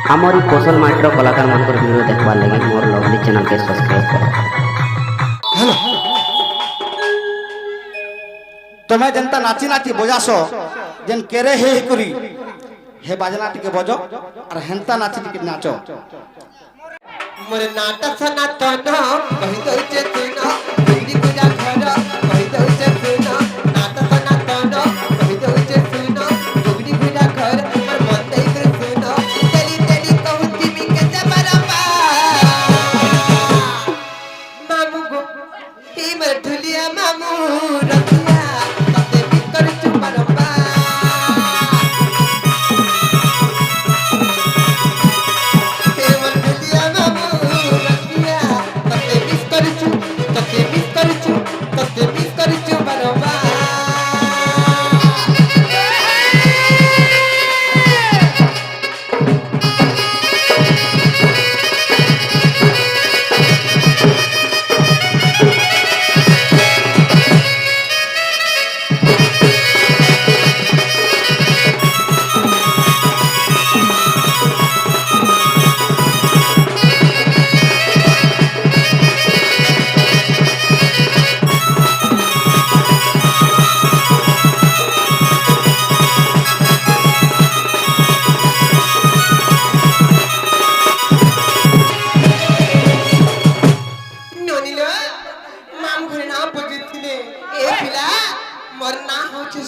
हमारी कौशल माइट्र कलाकार मान वीडियो देखवार लगे मोर लवली चैनल के सब्सक्राइब करो। तुम्हें जनता नाची नाची बजास जेन केरे हे करी हे बाजना टिके बजो और हेंता नाची टिके नाचो। मोर नाटक सनातन कहि दउचे तुनो बिगड़ी पूजा घर कहि दउचे तुनो नाटक सनातन कहि दउचे तुनो बिगड़ी पूजा घर मोर मन दे कर तुनो तेली तेली कहूती मी के जबरपा मामू गो ही मोर ढुलिया मामू रखिया तते भीतर चुपरपा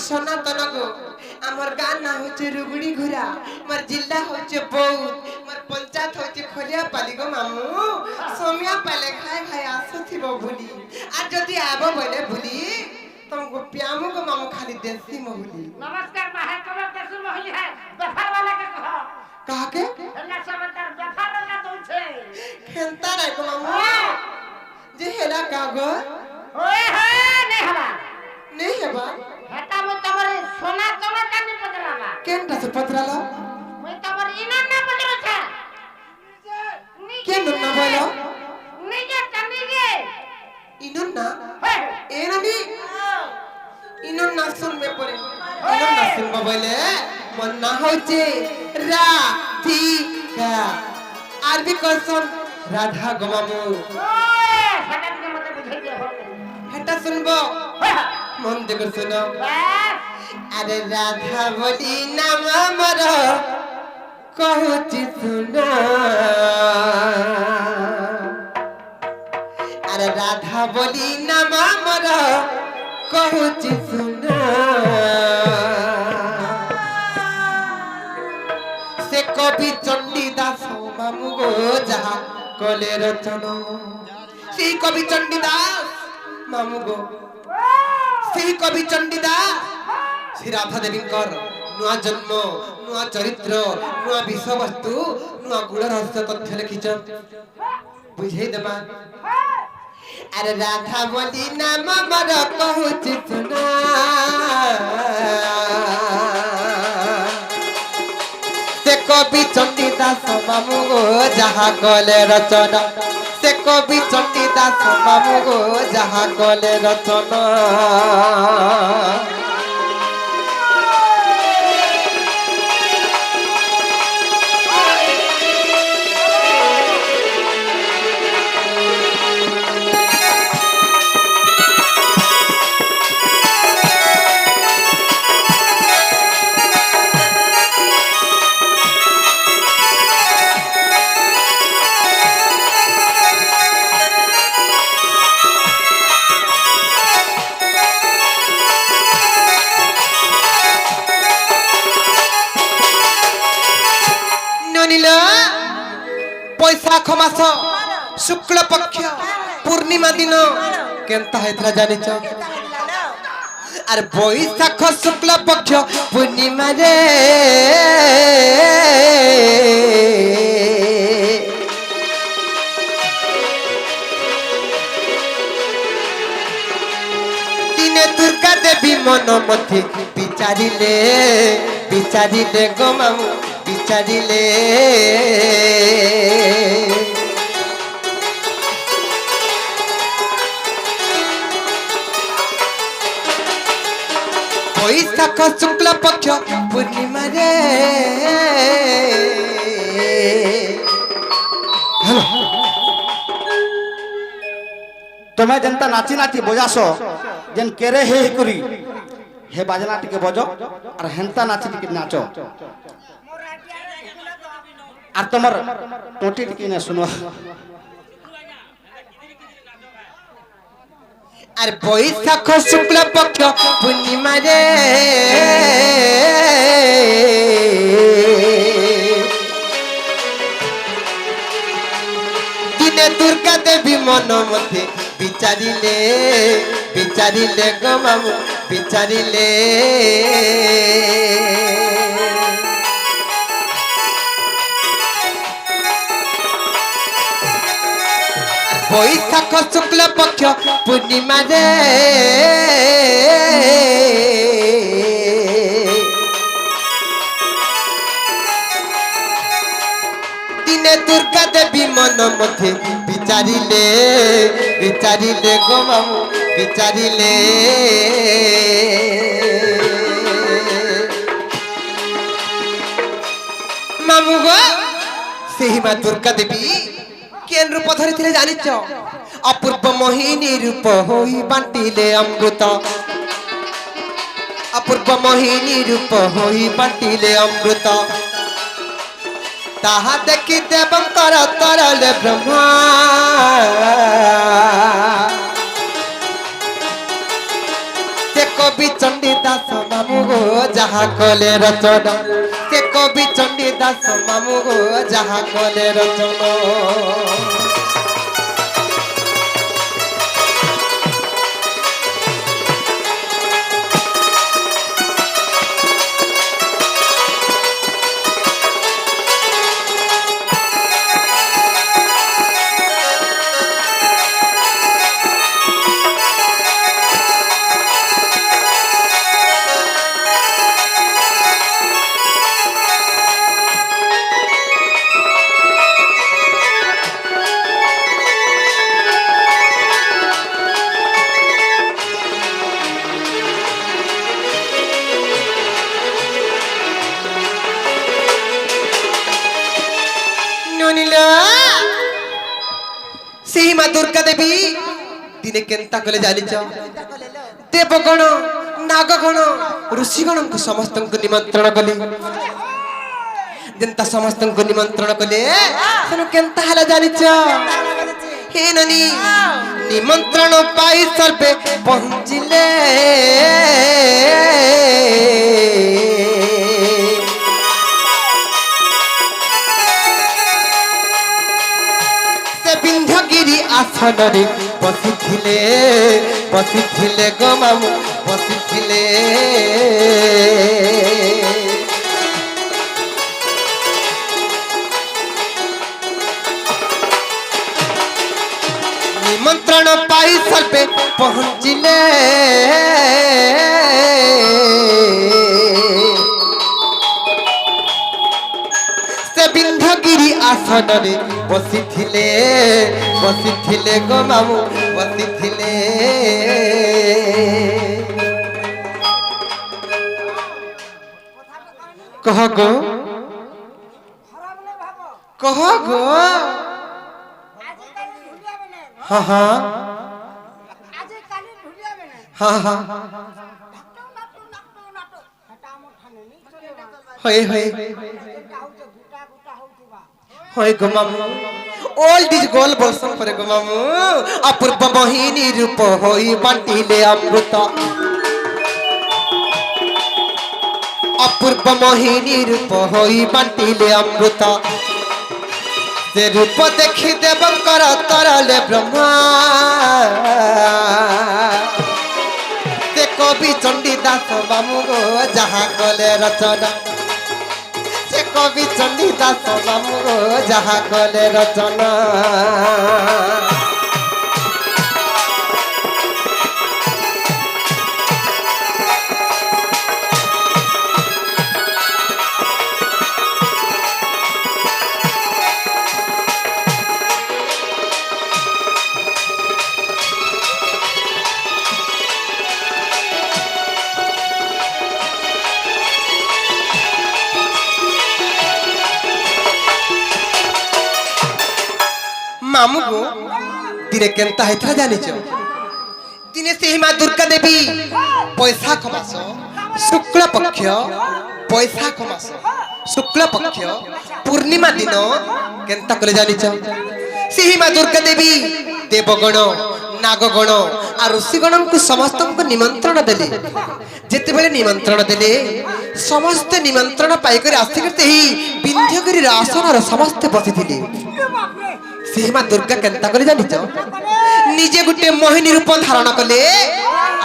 सनातन गो आमर गाँ ना होचे रुगड़ी घुरा मोर जिला होचे बौद्ध मोर पंचायत होचे खलिया पाली गो मामू सोमिया पाले खाए खाए आसुथिबो भुली आ जदी आबो बोले भुली तुमको प्यामू को मामू खाली देसी मोहली। नमस्कार माहे कबर देसी मोहली है बेफार वाला के कहो कहा के हेला समंदर बेफार वाला दोछे खेलता रे को मामू जे हेला कागो ओए हे नहीं हवा नहीं है बा हेता मो तमरे सोना चमक कानी पदरावा केनटा से पत्राला मैं तमर इनाम ना पदरो छे केन ना बोलो निजे तनिगे इनन ना हे एननी इनन ना सुन में पड़े इनन ना सुन बोले मन ना होचे राधिका आरबी कौन राधा गमामू ओए हेता के मते बुझाई दे हो हेटा सुनबो मन देकर सुनो अरे राधा बोली नाम मर कहती सुना अरे राधा बोली नाम मर कहती सुना से कवि चंडीदास मामू गो जहा कले रचना से कवि चंडीदास मामू गो से कवि चंडीदास श्री राधा देवींकर नुआ जन्म नुआ चरित्र नुआ विषय वस्तु नुआ गुण रहस्य तथ्य लिखिछ बुझे देबा अरे राधा बोली नाम मर कहूची सुना से कवि चंडीदास मामू गो जहा कले रचना से कवि चंडीदास मामू गो जहा कले रचना बैशाख मास शुक्ल पक्ष पूर्णिमा दिन केनता हेतरा जानिछ अरे बैशाख शुक्ल पक्ष पूर्णिमा रे दिने दुर्गा देवी मन मथि विचारिले विचारिले गो मामू विचारिले बैशाख शुक्ल पक्ष पूर्णिमा रे তুমি যেনতা নাচি নাচি বজাস যেন কেরে হে করি হে বাজনা টিকে বজ আর হেনতা নাচি টিকে নাচ আর তোমার টোটি টিকে না শুনো আর বৈশাখ শুক্ল পক্ষ পূর্ণিমা রে দিনে দুর্গা দেবী মন মধ্যে বিচারিলে বিচারিলে গো মামু বিচারিলে বৈশাখ শুক্ল পক্ষ পূর্ণিমা রে দিনে দুর্গা দেবী মন মধ্যে বিচারিলে বিচারিলে গো মামু বিচারিলে মামু গো সেই মা দুর্গা দেবী কেন রূপ ধরিଥିଲେ জানিছ অপূর্ব মোহিনী রূপ হই বাটিলে অমৃত অপূর্ব মোহিনী রূপ হই বাটিলে অমৃত তাহা দেখি দেবঙ্কর তরলে ব্রহ্মা সে কবি চণ্ডী দাস মামু গো যাহা কলে রচনা সে কবি চণ্ডী দাস মামু গো যাহা কলে রচনা সেই মা দুর্গা দেবী দিনে কেন্তা কলে জানিছ দেবগণ নাগগণ ঋষিগণଙ୍କୁ ସମସ୍ତଙ୍କୁ ନିମନ୍ତ୍ରଣ କଲି ଯେନ୍ତା ସମସ୍ତଙ୍କୁ ନିମନ୍ତ୍ରଣ କଲେ ସେନୁ କେନ୍ତା ହେଲା ଜାଣିଛ ହେ ନନି ନିମନ୍ତ୍ରଣ ପାଇ ସର୍ବେ ପହଞ୍ଚିଲେ বিন্ধ্যগিরি আসନରେ বসিছিলে বসিছিলে গো মামু বসিছিলে নিমন্ত্রণ পাই সর্বে পৌঁছিলে বিন্ধ্যগিরি আসନରେ বসিছিলে বসিছিলে গো মামু বসিছিলে কহ গো কহ গো হ্যাঁ হ্যাঁ হ্যাঁ হ্যাঁ হয়ে হয়ে হয় গো মামু ওল্ড ইজ গোল বলসন পরে গো মামু অপূর্ব মোহিনী রূপ হই বাটিলে অমৃত অপূর্ব মোহিনী রূপ হই বাটিলে অমৃত সে রূপ দেখি দেবঙ্কর তরলে ব্রহ্মা সে কবি চণ্ডী দাস মামু গো যাহা কলে রচনা কবি চণ্ডী দাস মামু গো যাহা কলে রচনা ମାମୁ ଗୋ ଦିନେ କେନ୍ତା ହେଇଥିଲା ଜାଣିଛ ଦିନେ ସେହି ମା ଦୁର୍ଗା ଦେବୀ ବୈଶାଖ ମାସ ଶୁକ୍ଳ ପକ୍ଷ ବୈଶାଖ ମାସ ଶୁକ୍ଳ ପକ୍ଷ ପୂର୍ଣ୍ଣିମା ଦିନ କେନ୍ତା କଲେ ଜାଣିଛ ସେହି ମା ଦୁର୍ଗା ଦେବୀ ଦେବଗଣ ନାଗଗଣ আর ঋষিগণଙ୍କୁ ସମସ୍ତଙ୍କୁ ନିମନ୍ତ୍ରଣ ଦେଲେ ଯେତେବେଳେ ନିମନ୍ତ୍ରଣ ଦେଲେ ସମସ୍ତେ ନିମନ୍ତ୍ରଣ ପାଇକରି ଆସିକରି ଏହି ବିନ୍ଧ୍ୟଗିରିର ଆସନରେ ସମସ୍ତେ ବସିଥିଲେ ସେହି ମା ଦୁର୍ଗା କେନ୍ତା କରି ଜାଣିଛ ନିଜେ ଗୋଟେ ମୋହିନୀ ରୂପ ଧାରଣ କଲେ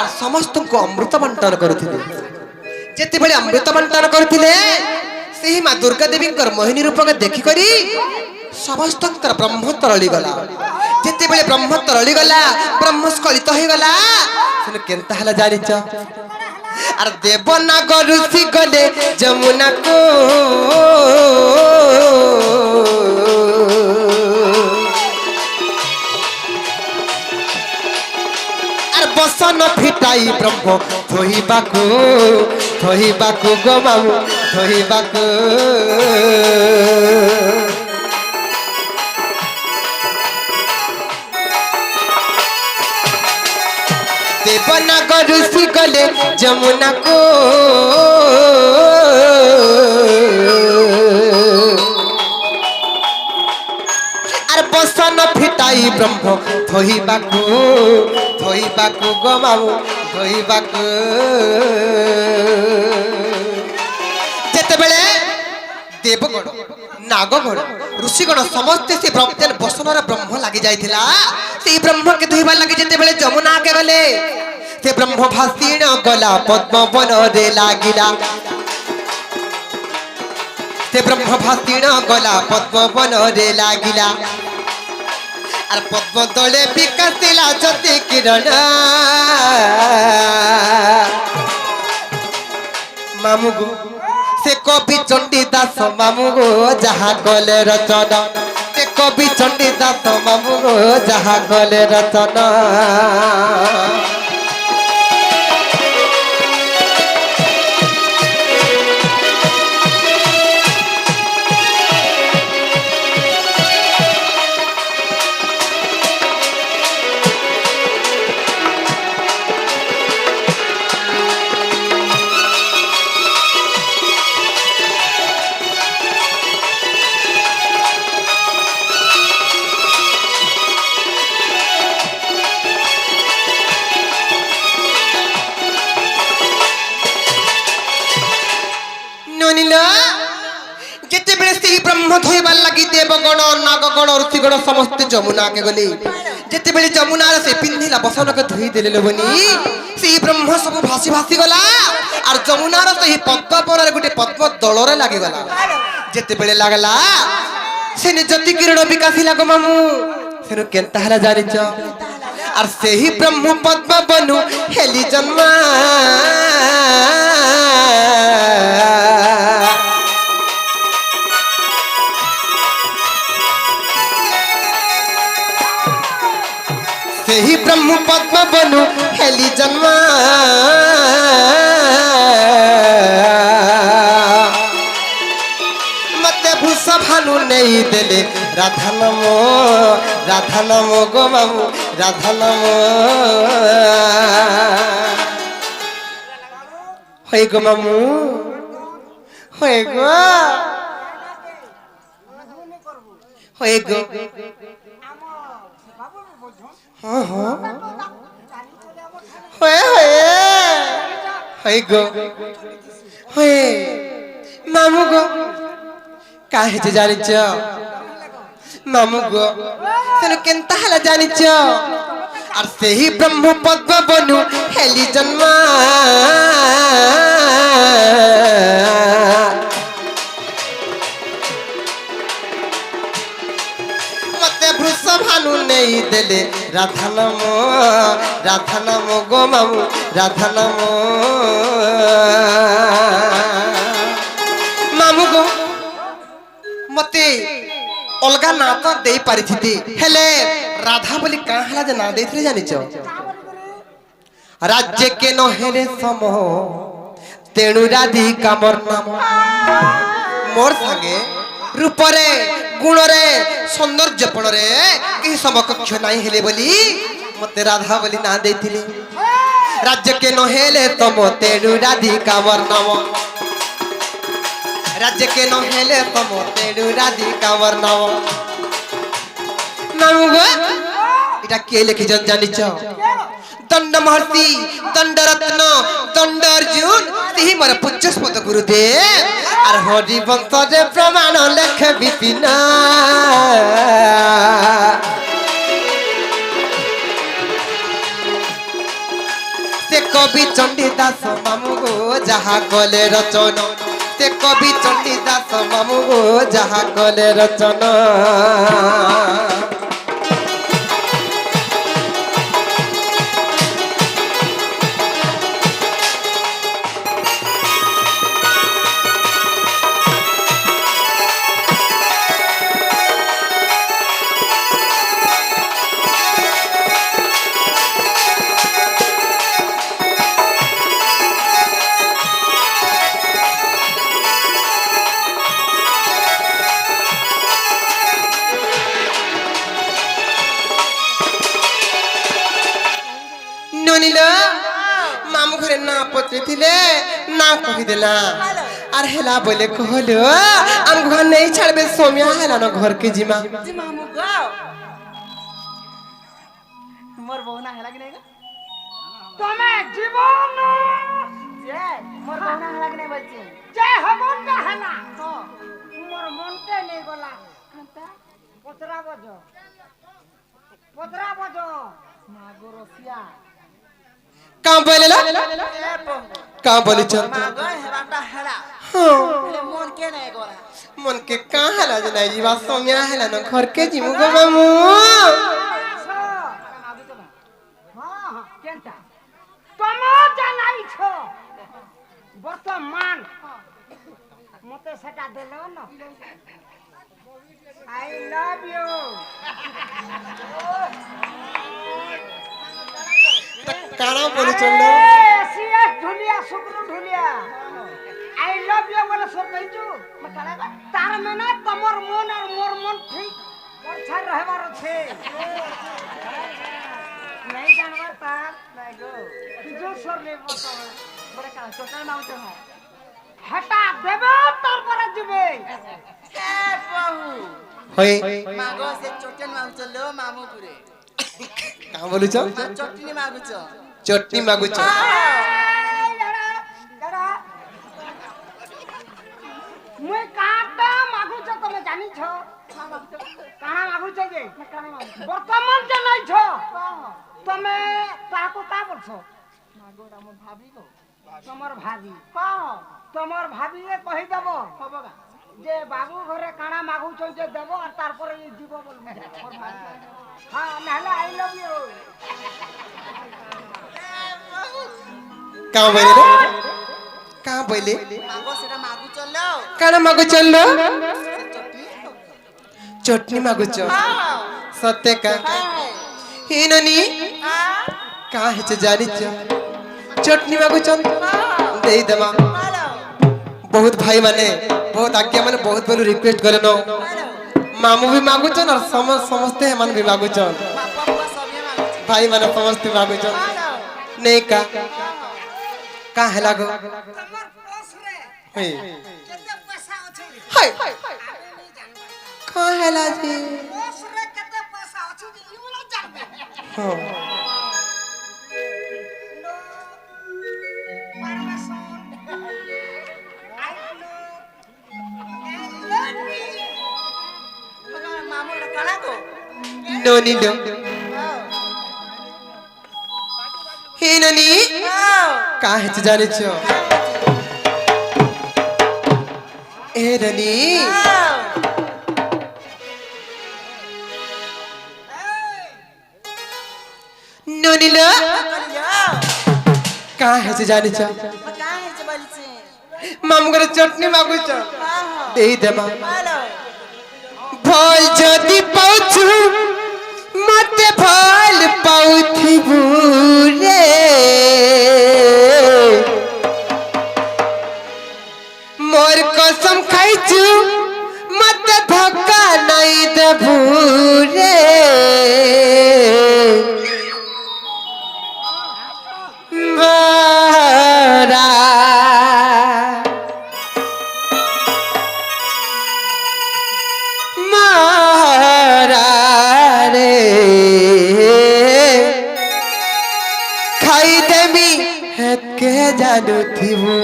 আর ସମସ୍ତଙ୍କୁ ଅମୃତ ବଣ୍ଟନ କରୁଥିଲେ ଯେତେବେଳେ ଅମୃତ ବଣ୍ଟନ କରୁଥିଲେ ସେହି ମା ଦୁର୍ଗା ଦେବୀଙ୍କର ମୋହିନୀ ରୂପକୁ ଦେଖିକରି ସମସ୍ତଙ୍କର ବ୍ରହ୍ମ ତରଳି ଗଲା ଯେତେବେଳେ ବ୍ରହ୍ମ ତରଳି ଗଲା ବ୍ରହ୍ମ ସ୍ଖଳିତ ହୋଇଗଲା ସେନ କେନ୍ତା ହେଲା ଜାଣିଛ আর দেবনাগ ঋষি গলে যমুনাକୁ আর বসন ফিটাই ব্রহ্ম ধোহিবাকু গো মামু ধোহিবাকু দেবনাগ ঋষি গলে যমুনাକୁ আর বসন ফিটাই ব্রহ্ম ধোহিবাকু গো মামু ধোহিবাকু যেতেবেলে দেবগণ নাগগণ ঋষিগণ সমস্তে সে ব্রহ্মের বসনর ব্রহ্ম লাগি যাইছিলা সেই ব্রহ্মকে ধোইবার লাগি যেতেবেলে যমুনাকে গলে সে ব্রহ্ম ভাসিণ গলা পদ্মবনরে লাগিলা সে ব্রহ্ম ভাসিণ গলা পদ্মবনরে লাগিলা আর পদ্ম তলে বিকাশিলা জ্যোতি কিরণ মামু গো সে কবি চণ্ডী দাস মামু গো যাহা কলে রচনা সে কবি চণ্ডী দাস মামু গো যাহা কলে রচনা যেতেবেলে সেই ব্রহ্ম ধোইবার লাগি দেবগণ নাগগণ ঋষিগণ সমস্ত যমুনাকে গলে যেতেবেলে যমুনার সে পিন্ধিলা বসনকে ধুই দেলে বনি সেই ব্রহ্ম সব ভাসি ভাসি গলা আর যমুনার সেই পদ্মবনের গোটে পদ্ম দଳରେ লাগিগলা যেতেবেলে লাগলা সেনে জ্যোতি কিরণ বিকাশি লাগ মামু সেন কেন্তা হেলা জানিছ আর সেই ব্রহ্ম পদ্মবনু হেলি জন্মা ସେହି ବ୍ରହ୍ମ ପଦ୍ମବନୁ ହେଲି ଜନ୍ମ ମତେ ଭୂଷ ଭାନୁ ନେଇ ଦେଲେ ରାଧା ନାମ ଗୋ ମାମୁ ରାଧା ନାମ ହଇ ଗୋ ମାମୁ ହଇ ଗୋ ହଇ ଗୋ हाँ हाँ होए गो होए मामू गो काहे जे जानिच मामू गो तने केनता हला जानिच और सेही ब्रह्म पद्मबनु हेली जन्म भानु नहीं देले राधा नाम गो मामू राधा नाम मामू गो मते अलगा ना तो दे पारि थी हेले राधा बोली का हला जे ना देथले जानिच राज्य के न हेले सम तेणु राधिका मोर नाम मोर संगे রূপরে গুণরে সৌন্দর্যপণরে কি সমকক্ষ নাই হেলে বলি মতে রাধা বলি না দেইতিলে রাজ্যকে নহেলে তমতে রাধিকা বর্ণম রাজ্যকে নহেলে তমতে রাধিকা বর্ণম নামগো এটা কে লিখেছেন জানিছ দণ্ড মহর্ষি দণ্ডরত্ন দণ্ড অর্জুন সেই মোর পূজ্যস্পদ গুরুদেব আর হরিবংশরে প্রমাণ লেখে বিপিন সে কবি চণ্ডীদাস মামু গো যাহা কলে রচন সে কবি চণ্ডীদাস মামু গো যাহা কলে রচন মামু ঘরে না পত্রে ଥିଲେ না কহিদেলা আর হেলা বলে কহলো আম ঘর নেই ছাড়বে সোমিয়া হেলা না ঘরকে জিমা মামু গো মোর বউ না হেলা কি নাই গো তুমি জীবন যে মোর বউ না হেলা কি নাই বলছি যে হবন না হেলা মোর মনতে নেই গলা পতরা বজো মাগো রসিয়া কাম বলেলা কাম বলিছ মাগো হেলাটা হেলা মন কে নাই গলা মন के का हेला जे নাই जीवा सोमिया हेला ना घरके जिमु गो मामू কেনটা তুমি জানাইছ বর্তমান মতে সেটা দিল না আই লাভ ইউ কানা বলিছ না সিএস ঢুলিয়া শুক্র ঢুলিয়া আই লাভ ইউ বলে সর কইছু তার মানে তোমার মন আর মোর মন ঠিক পছার रहবার আছে নাই জানবার তার নাই গো কিছু সর নেই বসাবে বড় কাল টোটাল মাউতে হ হটা দেবে তারপরে দিবে এ বাহু হই মাগো সে চটন মাউতে লো মামু পুরে কাম বলিছ চটনি মাগুছ চটনি মাগুছ মুই কাটা মাগুছ তুমি জানিছ কানা মাগুছ যে বর্তমান জানাইছ তুমি তাকু কা বলছ মাগো আমার ভাবি গো তোমার ভাবি কহ তোমার ভাবিয়ে কহি দেব হবো গা যে বাবু ঘরে কানা মাগুছ যে দেব আর তারপরে দিব বলবে হ্যাঁ নাহলে আই লাভ ইউ কাম বলে কাম বলে মাগো সেটা মাগু চলো কানা মাগু চললো চটনি চটনি মাগুছ সত্যে কা হিননি का है जानी चटनी मागु चल दे देमा बहुत भाई माने बहुत आज्ञा माने बहुत बोलू रिक्वेस्ट करे नो मामू भी मागु चल और समझते हैं मन भी मागु चल भाई माने समझते मागु चल नहीं का है लागो কেতে পয়সা আছে हाय का है लाजी ওসরে কেতে পয়সা আছে ইউনো জানবে हां মামু এটা কানা গো नो नी नो हे ननी का है जाने छो ए ननी नो नी लो का है जाने छो मामू करे चटनी मागु छो दे देमा भल जदी पाउछु मते भल पाउथिबु रे मोर कसम खाइछु मत মতে ধক্কা নাই দেবু রে মারা মারা রে খাই দেমি হেতকে জানু থিবু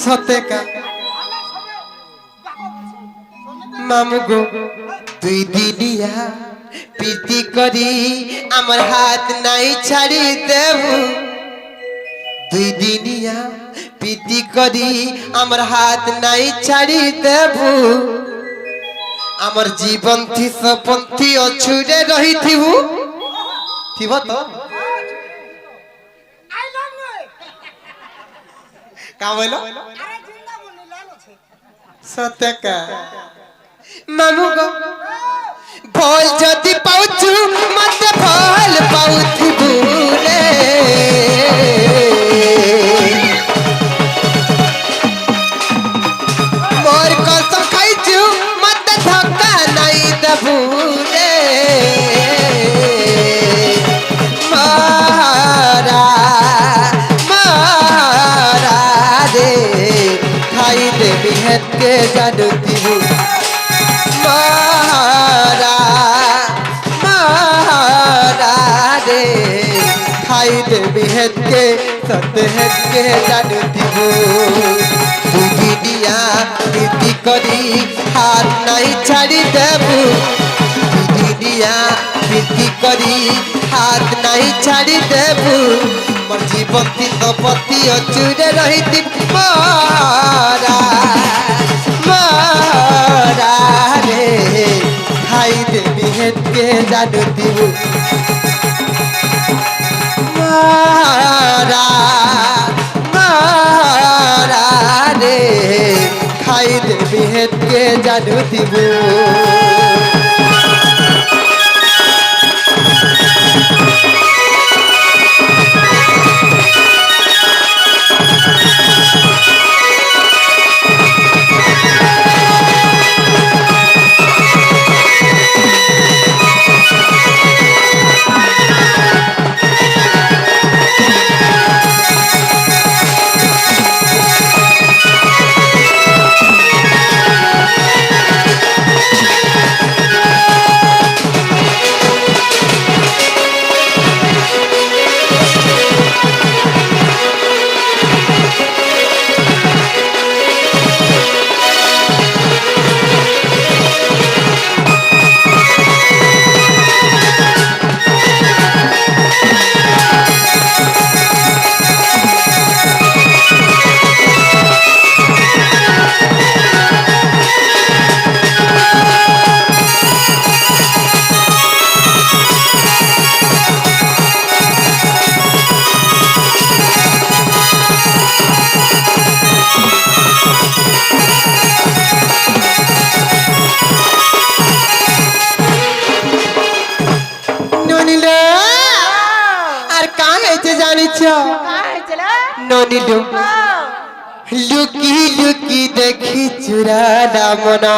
সতেকা মামুগো তুই দিদিয়া প্রীতি করি আমার হাত নাই ছাড়ি দেবু তুই দিদিয়া প্রীতি করি আমার হাত নাই ছাড়ি দেবু আমার জীবন পন্থী অছুরে রহিথিবু থিব তো আই লাভ নই কা বইল আরে জিন্দা মনে লাল আছে সতেকা মামুগো ভল যদি পাউছু মতে ভল পাউথিবু রে মোর কসম খাইছু মতে ধক্কা নাই দেবু রে মারা মারা রে খাই দেবি হেতকে জানু দিবু মারা মারা রে খাই দেবি হেতকে সতে হেতকে জানু দিবু দুদিনিয়া প্রীতি করি হাত নাই ছাড়ি দেবু দুদিনিয়া প্রীতি করি হাত নাই ছাড়ি দেবু মোর জীবন পতি অচুরে রহিতি মারা মারা রে খাই দেবি হেতকে জানু দিবু মারা মারা রে খাই দেবি হেতকে জানু দিবু ননিলু লুকি লুকি দেখি চুরানা মনা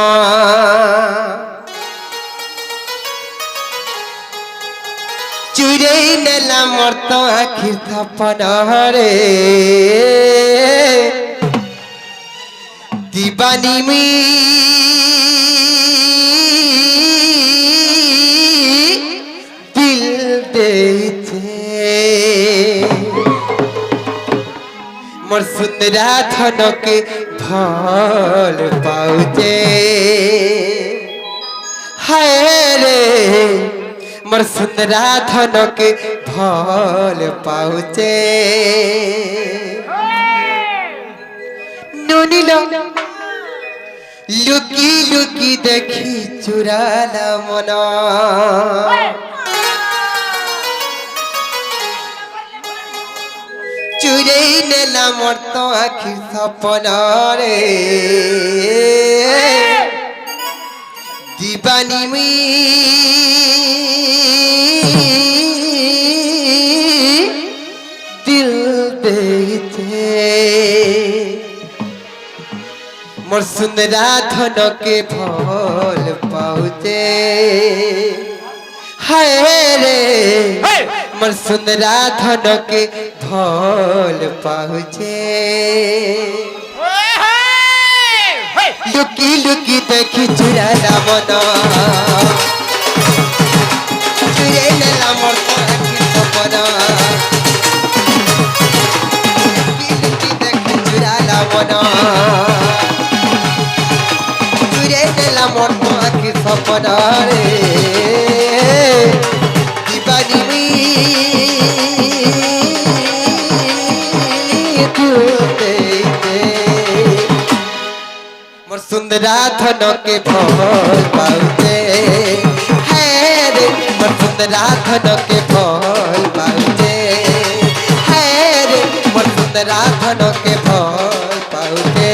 চুরেই নেলাম মোর তো আখির থাপনা রে দিবানি মি দিল দেছে মোর সুন্দরা ধনকে ভাল পাউছে হায় রে মোর সুন্দরা ধনকে ভাল পাউছে নুনিল লুকি লুকি দেখি চুরালা মনা চুরেই নেলা মোর তো আখির সপনা রে দিবানি মি দিল দেছে मोर सुंदरा धन के फल पाउते हाय रे मोर सुंदरा धन के फल पाउते लुकी लुकी देखी चुराला मन चुरे नेला मोर आखि सपन लुकी लुकी देखी चुराला मन चुरे नेला मोर आखि सपन रे दीवानी मोर सुंदरा धन के फल पाउते है रे मोर सुंदरा धन के फल पाउते है रे मोर सुंदरा धन के फल पाउते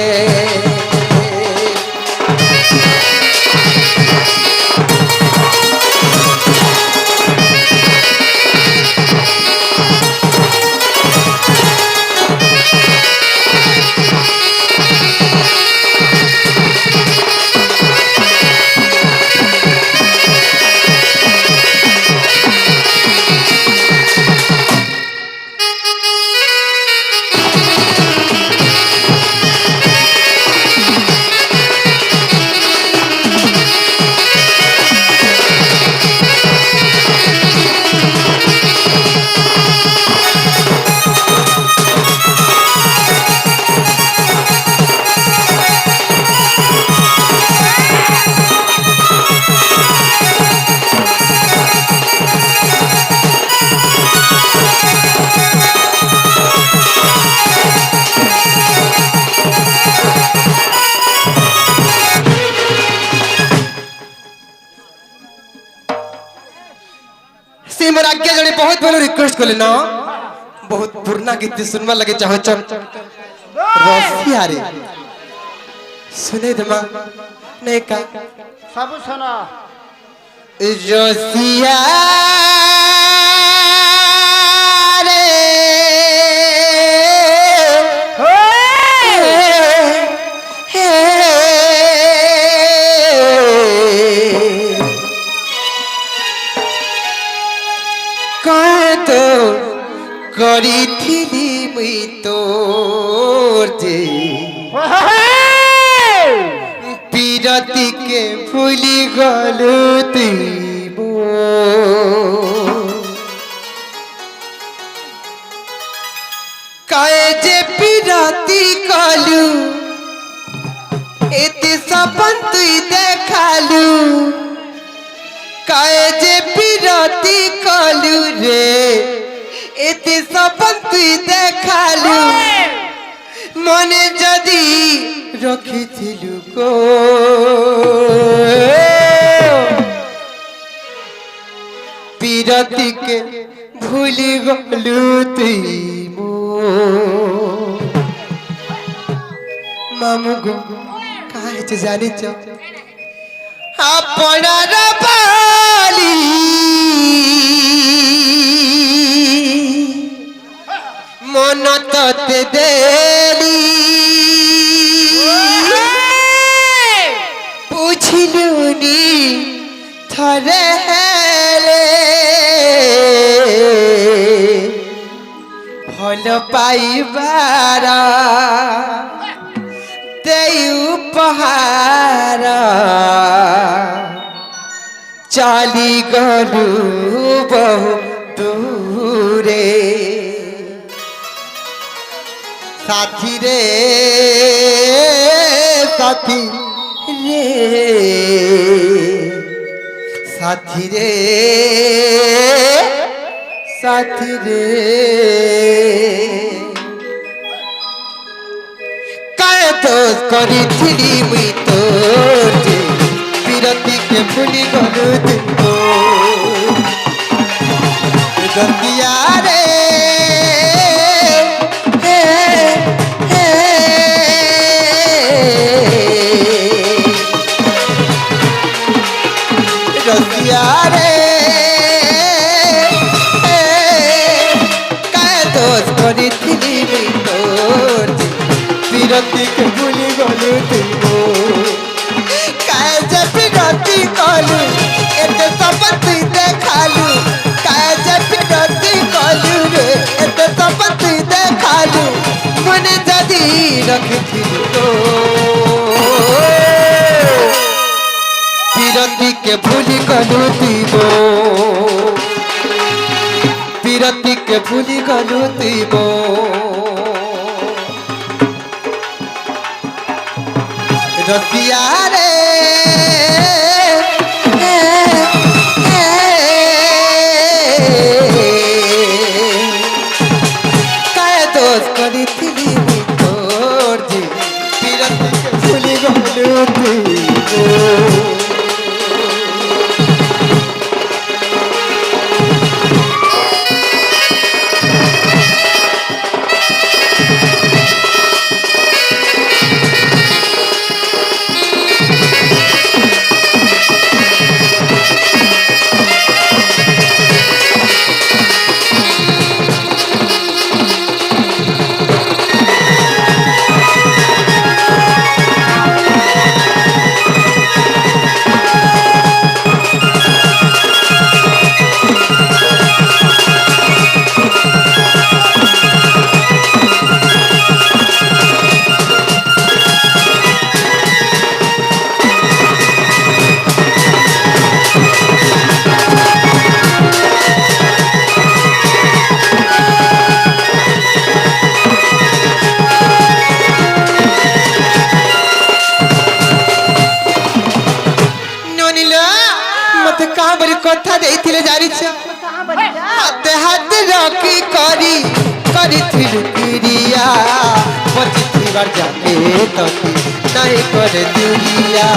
मोर आज्ञा जड़े बहुत भलो रिक्वेस्ट करले ना बहुत पुराना गीत सुनवा लगे चाहो चल रसिया रे सुने दमा नहीं का सब सुनो रसिया रे করিথিলি মুই তোর যে পিরতিকে ভুলি গলু তুই কায়ে যে পিরতি কলু এতে সপন তুই দেখালু কায়ে যে পিরতি কলু রে এতে সপন তুই দেখালু মনে যদি রখিছিলু গো পিরতিকে ভুলি গলু তুই মামু গো কাহে যে জানিছ আপনার বালি মন ততে দেলি বুঝিলুনি থরে হেলে ভাল পাইবার দেই উপহার চালি গলু বহু দূরে साथी रे साथी रे साथी रे साथी रे काय दोष करिथिली मुई तोर जे पिरती के भूली गलु तुमको गंदिया रे रसिया रे काय दोष करिथिली मुई तोर जे पिरती के भूली गलु तुमको रखिथिलु तो पीरती के भूली गलु दीबो पीरती के भूली गलु दीबो रसिया रे काय दोष करिथिली तोर जी पीरती के भूली गलु दीबो কথা দেইছিলে জানিছ হাতে হাতে রকি করি করিছিল ক্রিয়া বচিবার যাকে তকি নাই করে দুনিয়া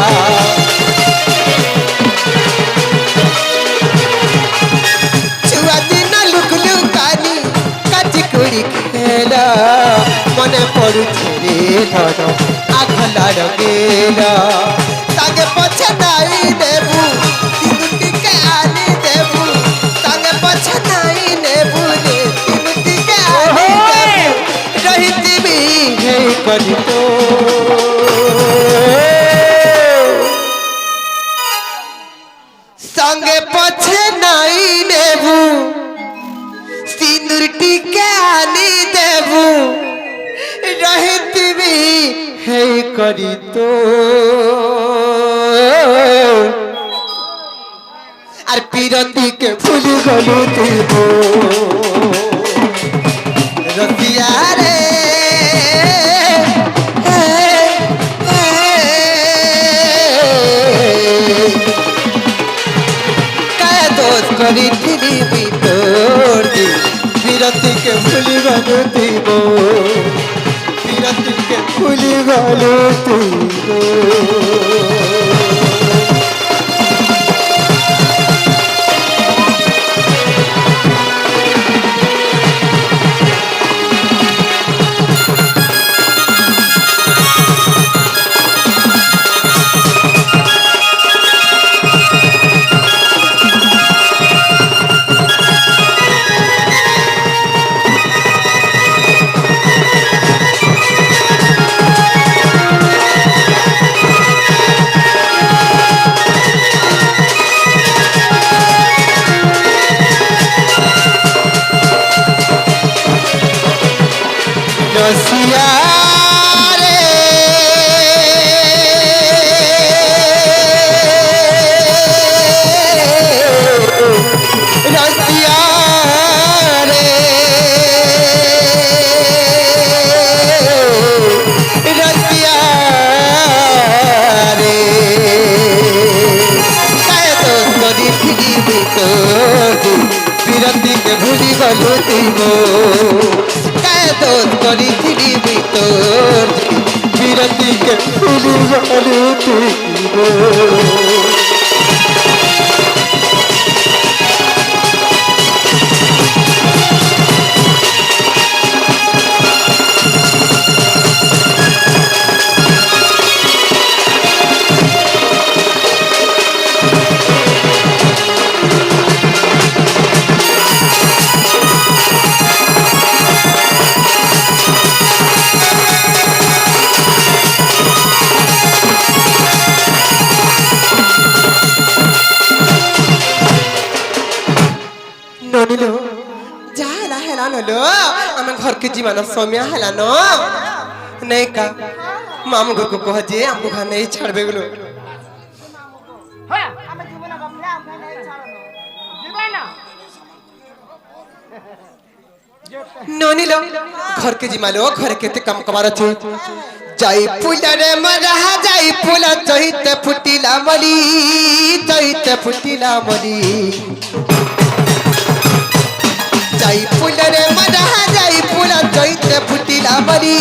ছুয়া দিন লুকলু কানি কাটি কুড়ি খেলা মনে পড়ুছে রে ধর আঘলার গেলা তাকে পছে নাই দেবু संगे पछे नहीं नेबू सिंदूर टीके आनी देबू रहती भी है करी तो আর পীরতিকে ফুল গলু দেবো রসিয়া রে কায় দোষ করিছিলি ভিতর পীরতিকে ফুল গলু দেবো পীরতিকে ফুল গলু দেবো रसिया रे रसिया रे रसिया रे काय तो करी फिरी तो पीरती के भूली गलु दिबो দোষ করিছিলি ভিতর বিরতিকে ফুলি গলু দিব ননিলো যা হেলা হেলা নলো আমি ঘরকে জীবন সময় হেলা ন नहीं का मामू को कह जे हमको खा नहीं छाड़बे गुलो হ্যাঁ আমি জীবনে গমলে আমি নাই ছাড়ানো দিবে না नोनी लो घर के जिमालो घर के कम कमार छे जाई फुला रे मरा जाई फुला चहिते फुटिला मली चहिते फुटिला मली जाई फुला रे मरा जाई फुला चहिते फुटिला मली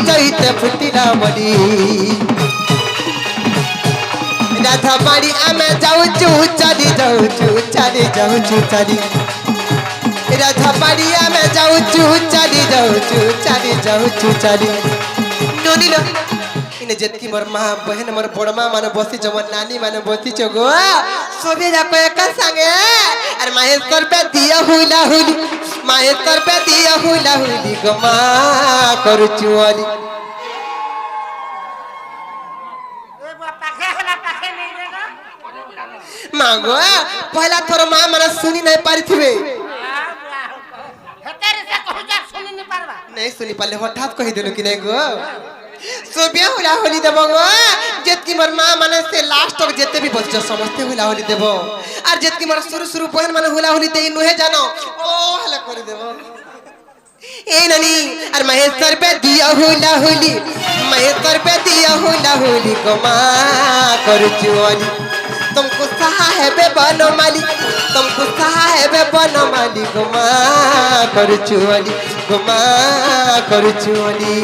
चहिते फुटिला मली राधा मारी आमे जाऊ चू चली जाऊ चू चली जाऊ चू चली राधा बाड़िया में जाऊ चू चली जाऊ चू चली नोनी लो इने जेतकी मोर मां बहन मोर बड़ मां माने बसी जमन नानी माने बसी चगो सोबे जाको एक संगे अरे माहेश्वर पे दिया हुला हुली माहेश्वर पे दिया हुला हुली गमा करू चुआली এ বাবা পাখে হলা পাখে নেই রে না मांगो पहला थोर मां माने सुनी नहीं पारी थिबे হেতারে সে কহ যা শুনি নি পারবা नहीं सुनी पाले हठात कहि देलु कि नहीं गो सोबिया हुला होली देबो गो जेतकी मोर मां माने से लास्ट तक जेते भी बच्चा समझते हुला होली देबो और जेतकी मोर शुरू शुरू बहन माने हुला होली देई नुहे जानो ओ हला कर देबो ए ननी और महेश्वर पे दिया हुला होली महेश्वर पे दिया हुला होली गमा करू चुआली तुमको सहा है बे बनो माली तुमको सहा है बे बनो माली गुमा करू चुआली गुमा करू चुआली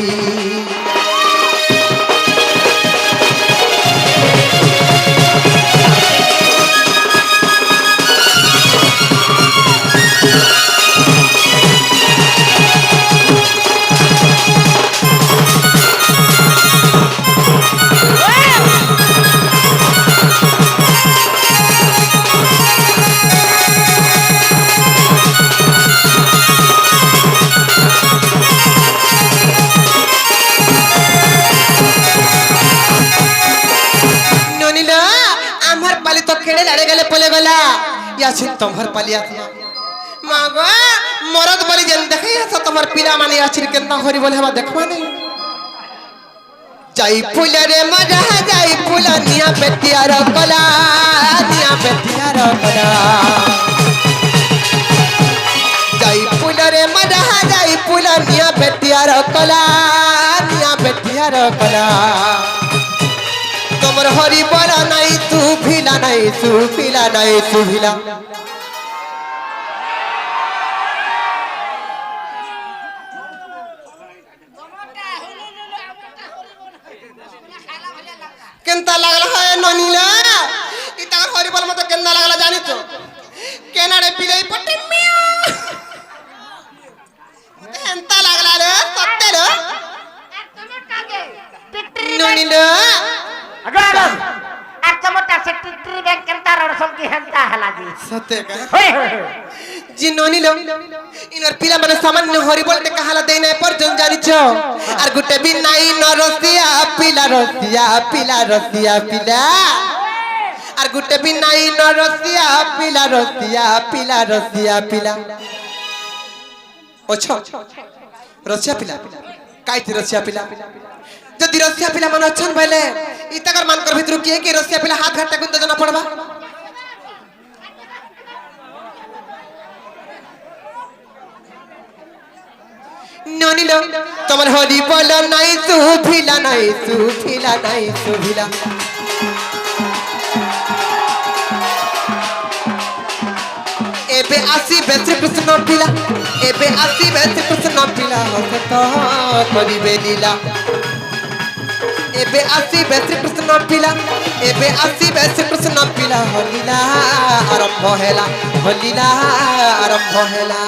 तुम्हार पाली आत्मा मागो मरद बली जन देखे तो तुम्हार पिला माने आछिर केतना हरि बोले हम देखबा नहीं जाई फूल रे मजा जाई फूल निया बेटिया रो कला निया बेटिया रो कला जाई फूल रे मजा जाई फूल निया बेटिया रो कला निया बेटिया रो कला तुमर हरि बोला नहीं तू फिला नहीं तू फिला नहीं तू फिला केनता लागला है ननीला इता हरि बोल मत केनता लागला जानि तो केनाडे पिले पट्टी मिया केनता लागला रे सत्ते रे ननीला अगर আর চমটা সে টিটরি ব্যাংক কেনতা রসল কি হেনতা হলা জি सत्ते का होय होय जी ननीला इनर पिला माने सामान्य हरि बोलते कहाला देई नै पर जन जानि छ आर गुटे बिन नाई न रसिया पिला पिला आर गुटे बिन नाई न रसिया पिला ओछो रसिया पिला काई थी रसिया पिला जदि रसिया पिला मन अछन भले इतकर मान कर भितर के रसिया पिला हाथ घाटा गुंद जना पड़बा ननीलो तमर हरि बोल नहीं तू फिला नहीं तू फिला नहीं तू फिला एबे आसी बेसे कृष्ण पिला एबे आसी बेसे कृष्ण पिला होत तो करिबे लीला एबे आसी बेसे कृष्ण पिला एबे आसी बेसे कृष्ण पिला होलीला आरंभ हैला होलीला आरंभ हैला